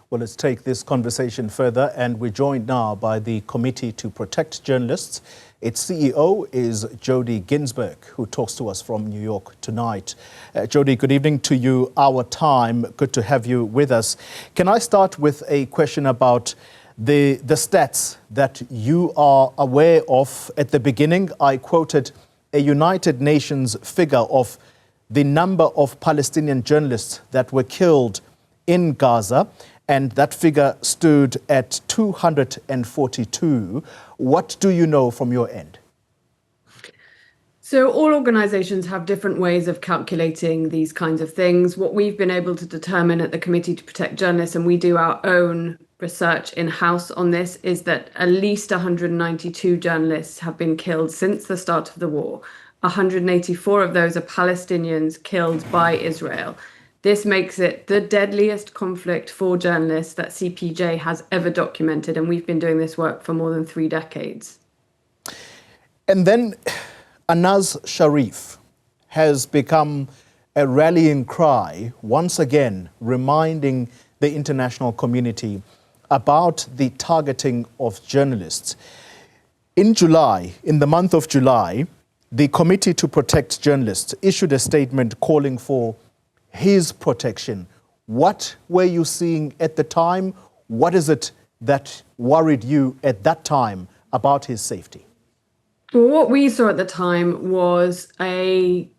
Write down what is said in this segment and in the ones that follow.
Well, let's take this conversation further, and we're joined now by the Committee to Protect Journalists. Its CEO is Jodie Ginsberg, who talks to us from New York tonight. Jodie, good evening to you, our time. Good to have you with us. Can I start with a question about the stats that you are aware of? At the beginning, I quoted a United Nations figure of the number of Palestinian journalists that were killed in Gaza, and that figure stood at 242. What do you know from your end? So all organisations have different ways of calculating these kinds of things. What we've been able to determine at the Committee to Protect Journalists, and we do our own research in-house on this, is that at least 192 journalists have been killed since the start of the war. 184 of those are Palestinians killed by Israel. This makes it the deadliest conflict for journalists that CPJ has ever documented, and we've been doing this work for more than 3 decades. And then Anas Sharif has become a rallying cry, once again reminding the international community about the targeting of journalists. In July, in the month of July, the Committee to Protect Journalists issued a statement calling for his protection. What were you seeing at the time? What is it that worried you at that time about his safety? Well, what we saw at the time was a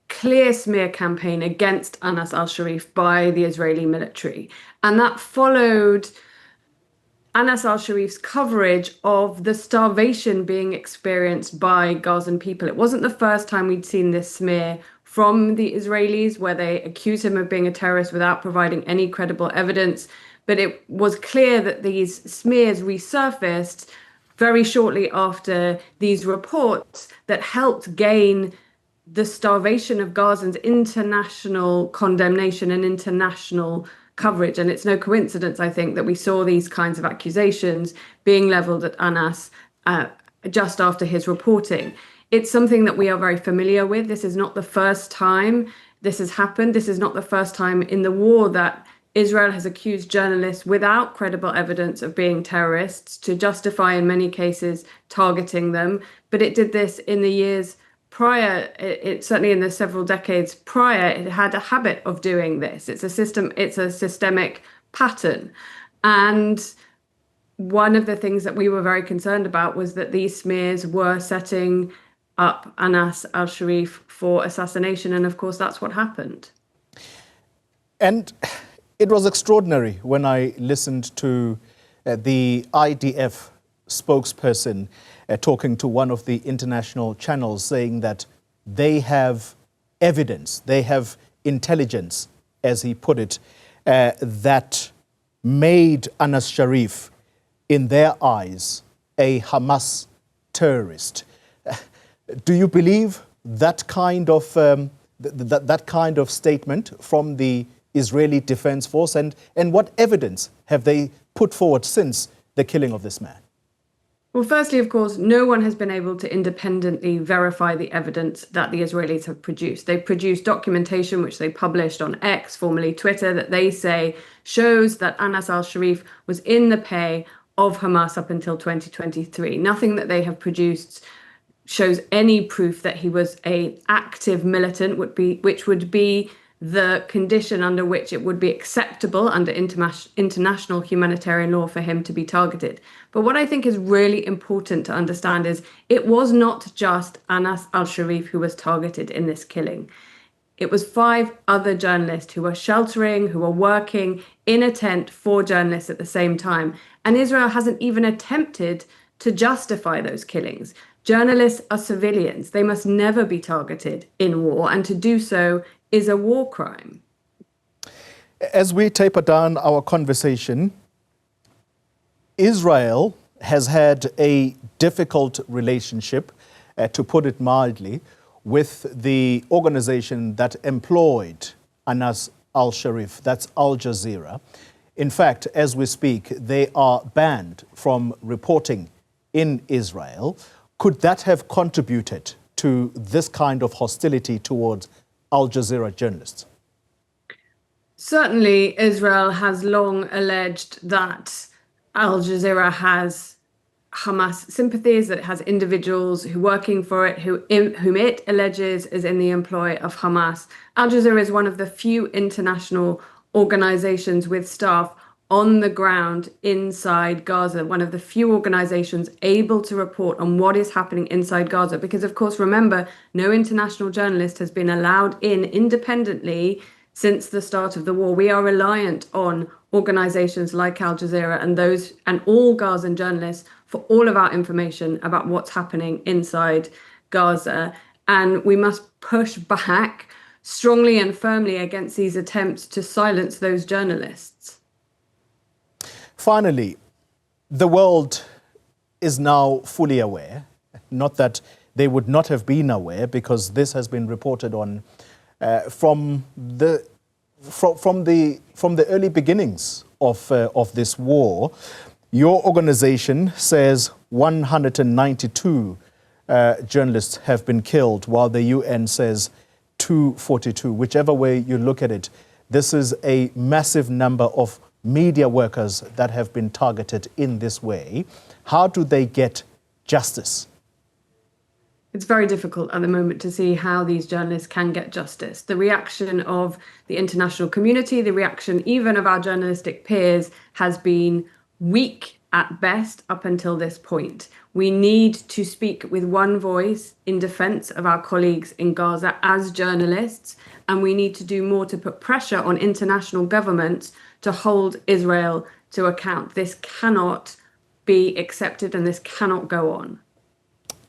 clear smear campaign against Anas al-Sharif by the Israeli military. And that followed Anas al-Sharif's coverage of the starvation being experienced by Gazan people. It wasn't the first time we'd seen this smear from the Israelis, where they accuse him of being a terrorist without providing any credible evidence. But it was clear that these smears resurfaced very shortly after these reports that helped gain the starvation of Gazans international condemnation and international coverage. And it's no coincidence, I think, that we saw these kinds of accusations being leveled at Anas just after his reporting. It's something that we are very familiar with. This is not the first time this has happened. This is not the first time in the war that Israel has accused journalists without credible evidence of being terrorists, to justify, in many cases, targeting them. But it did this in the years prior. It certainly in the several decades prior, it had a habit of doing this. It's a systemic pattern. And one of the things that we were very concerned about was that these smears were setting up Anas al-Sharif for assassination. And of course, that's what happened. And it was extraordinary when I listened to the IDF spokesperson talking to one of the international channels, saying that they have evidence, they have intelligence, as he put it, that made Anas Sharif, in their eyes, a Hamas terrorist. Do you believe that kind of that kind of statement from the Israeli Defense Force, and what evidence have they put forward since the killing of this man? Well, firstly, of course, no one has been able to independently verify the evidence that the Israelis have produced. They produced documentation which they published on X, formerly Twitter, that they say shows that Anas al-Sharif was in the pay of Hamas up until 2023. Nothing that they have produced shows any proof that he was an active militant, which would be the condition under which it would be acceptable under international humanitarian law for him to be targeted. But what I think is really important to understand is it was not just Anas al-Sharif who was targeted in this killing. It was 5 other journalists who were sheltering, who were working in a tent for journalists at the same time. And Israel hasn't even attempted to justify those killings. Journalists are civilians. They must never be targeted in war, and to do so is a war crime. As we taper down our conversation, Israel has had a difficult relationship, to put it mildly, with the organization that employed Anas al-Sharif, that's Al Jazeera. In fact, as we speak, they are banned from reporting in Israel. Could that have contributed to this kind of hostility towards Al Jazeera journalists? Certainly, Israel has long alleged that Al Jazeera has Hamas sympathies, that it has individuals who are working for it, whom it alleges is in the employ of Hamas. Al Jazeera is one of the few international organizations with staff on the ground inside Gaza, one of the few organizations able to report on what is happening inside Gaza. Because, of course, remember, no international journalist has been allowed in independently since the start of the war. We are reliant on organizations like Al Jazeera and all Gazan journalists for all of our information about what's happening inside Gaza. And we must push back strongly and firmly against these attempts to silence those journalists. Finally, the world is now fully aware, not that they would not have been aware, because this has been reported on from the early beginnings of this war. Your organization says 192 journalists have been killed, while the UN says 242. Whichever way you look at it, this is a massive number of media workers that have been targeted in this way. How do they get justice? It's very difficult at the moment to see how these journalists can get justice. The reaction of the international community, the reaction even of our journalistic peers, has been weak at best up until this point. We need to speak with one voice in defense of our colleagues in Gaza as journalists, and we need to do more to put pressure on international governments to hold Israel to account. This cannot be accepted and this cannot go on.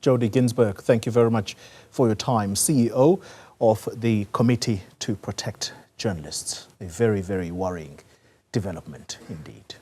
Jodie Ginsberg, thank you very much for your time. CEO of the Committee to Protect Journalists. A very, very worrying development indeed.